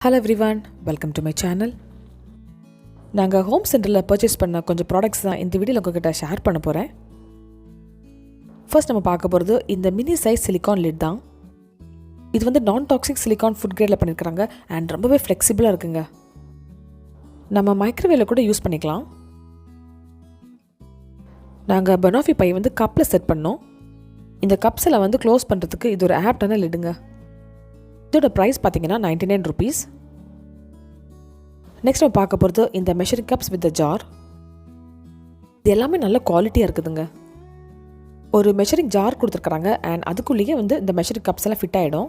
Hello everyone, welcome to my channel. நாங்கள் home சென்டரில் purchase பண்ண கொஞ்சம் ப்ராடக்ட்ஸ் தான் இந்த வீடியோவில் உங்ககிட்ட ஷேர் பண்ண போகிறேன். ஃபர்ஸ்ட் நம்ம பார்க்க போகிறது இந்த மினி சைஸ் சிலிகான் லிட் தான். இது வந்து நான் டாக்ஸிக் சிலிகான் ஃபுட் கிரேடில் பண்ணியிருக்கிறாங்க அண்ட் ரொம்பவே ஃப்ளெக்சிபிளாக இருக்குங்க. நம்ம மைக்ரோவேவில் கூட யூஸ் பண்ணிக்கலாம். நாங்கள் பனாஃபி பை வந்து கப்பில் செட் பண்ணோம். இந்த கப்ஸில் வந்து க்ளோஸ் பண்ணுறதுக்கு இது ஒரு ஆப்டான லிடுங்க. இதோட ப்ரைஸ் பார்த்தீங்கன்னா 99 rupees. நெக்ஸ்ட் நம்ம பார்க்க போகிறது இந்த measuring cups with the jar. இது எல்லாமே நல்ல குவாலிட்டியாக இருக்குதுங்க. ஒரு மெஷரிங் ஜார் கொடுத்துருக்குறாங்க அண்ட் அதுக்குள்ளேயே வந்து இந்த மெஷரிங் கப்ஸ் எல்லாம் ஃபிட் ஆகிடும்.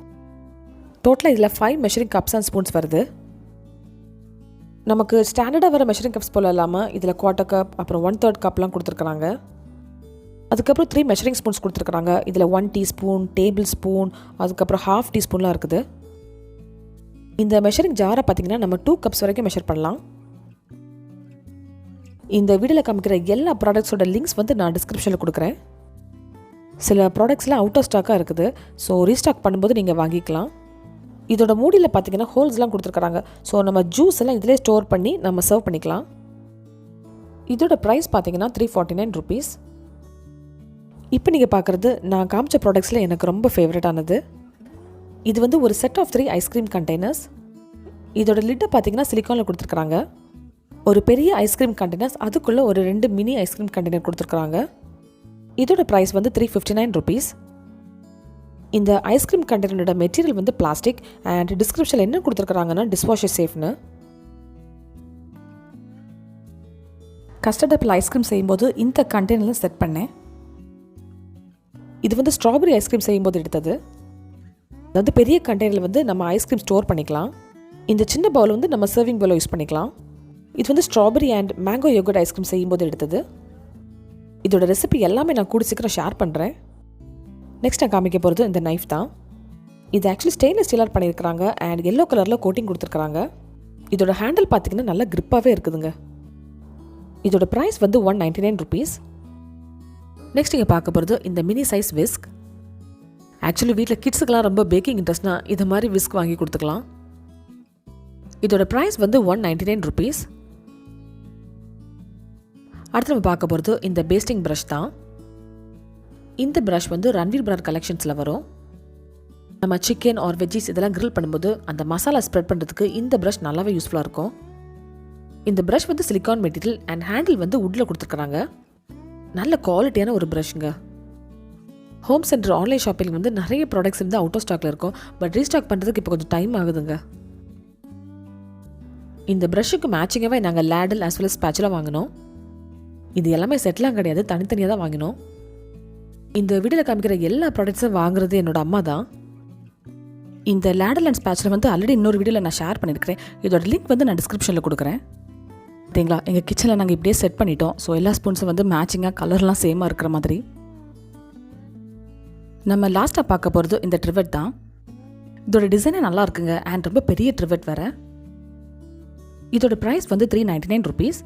டோட்டலாக இதில் 5 மெஷரிங் கப்ஸ் அண்ட் ஸ்பூன்ஸ் வருது. நமக்கு ஸ்டாண்டர்டாக வர மெஷரிங் கப்ஸ் போல் இல்லாமல் இதில் குவார்ட்டர் கப் அப்புறம் 1/3 கப்லாம் கொடுத்துருக்குறாங்க. அதுக்கப்புறம் 3 மெஷரிங் ஸ்பூன்ஸ் கொடுத்துருக்குறாங்க. இதில் 1 டீஸ்பூன், டேபிள் ஸ்பூன், அதுக்கப்புறம் 1/2 டீஸ்பூன்லாம் இருக்குது. இந்த மெஷரிங் ஜாரை பார்த்தீங்கன்னா நம்ம 2 கப்ஸ் வரைக்கும் மெஷர் பண்ணலாம். இந்த வீடியோவில் காமிக்கிற எல்லா ப்ராடக்ட்ஸோட லிங்க்ஸ் வந்து நான் டிஸ்கிரிப்ஷனில் கொடுக்குறேன். சில ப்ராடக்ட்ஸ்லாம் அவுட் ஆஃப் ஸ்டாக்காக இருக்குது. ஸோ ரீஸ்டாக் பண்ணும்போது நீங்கள் வாங்கிக்கலாம். இதோட மூடியில் பார்த்தீங்கன்னா ஹோல்ஸ்லாம் கொடுத்துருக்குறாங்க. ஸோ நம்ம ஜூஸ் எல்லாம் இதிலே ஸ்டோர் பண்ணி நம்ம சர்வ் பண்ணிக்கலாம். இதோட ப்ரைஸ் பார்த்தீங்கன்னா 349 rupees. இப்போ நீங்கள் பார்க்குறது நான் காமிச்ச ப்ராடக்ட்ஸில் எனக்கு ரொம்ப ஃபேவரட்டானது. இது வந்து ஒரு செட் ஆஃப் 3 ஐஸ்கிரீம் கண்டெய்னர்ஸ். இதோட லிட்டை பார்த்தீங்கன்னா சிலிக்கானில் கொடுத்துருக்குறாங்க. ஒரு பெரிய ஐஸ்கிரீம் கண்டெய்னர்ஸ், அதுக்குள்ளே ஒரு 2 மினி ஐஸ்கிரீம் கண்டெய்னர் கொடுத்துருக்குறாங்க. இதோட ப்ரைஸ் வந்து 359 rupees. இந்த ஐஸ்கிரீம் கண்டெய்னரோட மெட்டீரியல் வந்து பிளாஸ்டிக் அண்ட் டிஸ்கிரிப்ஷனில் என்ன கொடுத்துருக்குறாங்கன்னா டிஷ்வாஷர் சேஃப்னு. கஸ்டர்ட் ஆப்பிள் ஐஸ்கிரீம் செய்யும்போது இந்த கண்டெய்னரில் செட் பண்ணேன். இது வந்து ஸ்ட்ராபெரி ஐஸ்கிரீம் செய்யும்போது எடுத்தது. அதாவது பெரிய கண்டெய்னரில் வந்து நம்ம ஐஸ்கிரீம் ஸ்டோர் பண்ணிக்கலாம். இந்த சின்ன பவுல் வந்து நம்ம சர்விங் பவுலை யூஸ் பண்ணிக்கலாம். இது வந்து strawberry and mango yoghurt ice cream செய்யும்போது எடுத்தது. இதோட ரெசிபி எல்லாமே நான் கூட சீக்கிரம் ஷேர் பண்ணுறேன். நெக்ஸ்ட் நான் காமிக்க போகிறது இந்த நைஃப் தான். இது ஆக்சுவலி ஸ்டெயின்லெஸ் ஸ்டீலாக பண்ணியிருக்கிறாங்க அண்ட் எல்லோ கலரில் கோட்டிங் கொடுத்துருக்குறாங்க. இதோட ஹேண்டில் பார்த்தீங்கன்னா நல்லா கிரிப்பாகவே இருக்குதுங்க. இதோட ப்ரைஸ் வந்து 199 rupees. நெக்ஸ்ட் நீங்கள் பார்க்க போகிறது இந்த மினி சைஸ் விஸ்க். ஆக்சுவலி வீட்டில் கிட்ஸுக்கெலாம் ரொம்ப பேக்கிங் இன்ட்ரெஸ்ட்னா இது மாதிரி விஸ்க் வாங்கி கொடுத்துக்கலாம். இதோட ப்ரைஸ் வந்து 199 rupees. அடுத்து நம்ம பார்க்க போகிறது இந்த பேஸ்டிங் ப்ரஷ் தான். இந்த ப்ரஷ் வந்து ரன்வீர் பிராண்ட் கலெக்ஷன்ஸில் வரும். நம்ம சிக்கன் ஆர் வெஜ்ஜீஸ் இதெல்லாம் கிரில் பண்ணும்போது அந்த மசாலா ஸ்ப்ரெட் பண்ணுறதுக்கு இந்த ப்ரஷ் நல்லாவே யூஸ்ஃபுல்லாக இருக்கும். இந்த ப்ரஷ் வந்து சிலிக்கான் மெட்டீரியல் அண்ட் ஹேண்டில் வந்து வுட்டில் கொடுத்துருக்குறாங்க. நல்ல குவாலிட்டியான ஒரு ப்ரஷ்ங்க. ஹோம் சென்டர் ஆன்லைன் ஷாப்பிங் வந்து நிறைய ப்ராடக்ட்ஸ் வந்து அவுட் ஆஃப் ஸ்டாக்ல இருக்கும். பட் ரீஸ்டாக் பண்ணுறதுக்கு இப்போ கொஞ்சம் டைம் ஆகுதுங்க. இந்த ப்ரஷ்ஷுக்கு மேட்சிங்காகவே நாங்கள் லேடல் ஆஸ் வெல் ஸ்பேச்சுலா வாங்கினோம். இது எல்லாமே செட்லாம் கிடையாது, தனித்தனியாக தான் வாங்கினோம். இந்த வீடியோவில் காமிக்கிற எல்லா ப்ராடக்ட்ஸும் வாங்குறது என்னோட அம்மா தான். இந்த லேடல் அண்ட் ஸ்பேச்சுலா வந்து ஆல்ரெடி இன்னொரு வீடியோவில் நான் ஷேர் பண்ணியிருக்கிறேன். இதோட லிங்க் வந்து நான் டிஸ்கிரிப்ஷனில் கொடுக்குறேன். பார்த்தீங்களா, எங்கள் கிச்சனில் நாங்கள் இப்படியே செட் பண்ணிட்டோம். ஸோ எல்லா ஸ்பூன்ஸும் வந்து மேட்சிங்காக கலர்லாம் சேமாக இருக்கிற மாதிரி. நம்ம லாஸ்ட்டாக பார்க்க போகிறது இந்த ட்ரிவெட் தான். இதோட டிசைனே நல்லா இருக்குங்க அண்ட் ரொம்ப பெரிய ட்ரிவெட் வேறு. இதோட ப்ரைஸ் வந்து 399 rupees.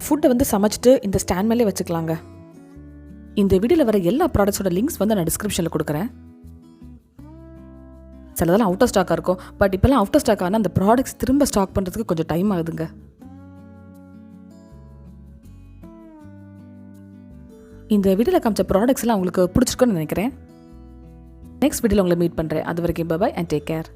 ஃபுட்டை வந்து சமைச்சிட்டு இந்த ஸ்டாண்ட் மேலே வச்சுக்கலாங்க. இந்த வீடியோவில் வர எல்லா ப்ராடக்ட்ஸோட லிங்க்ஸ் வந்து நான் டிஸ்கிரிப்ஷனில் கொடுக்குறேன். சிலதெல்லாம் அவுட் ஆஃப் ஸ்டாக்காக இருக்கும். பட் இப்போல்லாம் அவுட் ஆஃப் ஸ்டாக் ஆனால் அந்த ப்ராடக்ட்ஸ் திரும்ப ஸ்டாக் பண்ணுறதுக்கு கொஞ்சம் டைம் ஆகுதுங்க. இந்த வீடியோவில் காமிச்ச ப்ராடக்ட்ஸ் எல்லாம் உங்களுக்கு பிடிச்சிருக்குன்னு நினைக்கிறேன். நெக்ஸ்ட் வீடியோவில் உங்களை மீட் பண்ணுறேன். அது வரைக்கும் பை அண்ட் டேக் கேர்.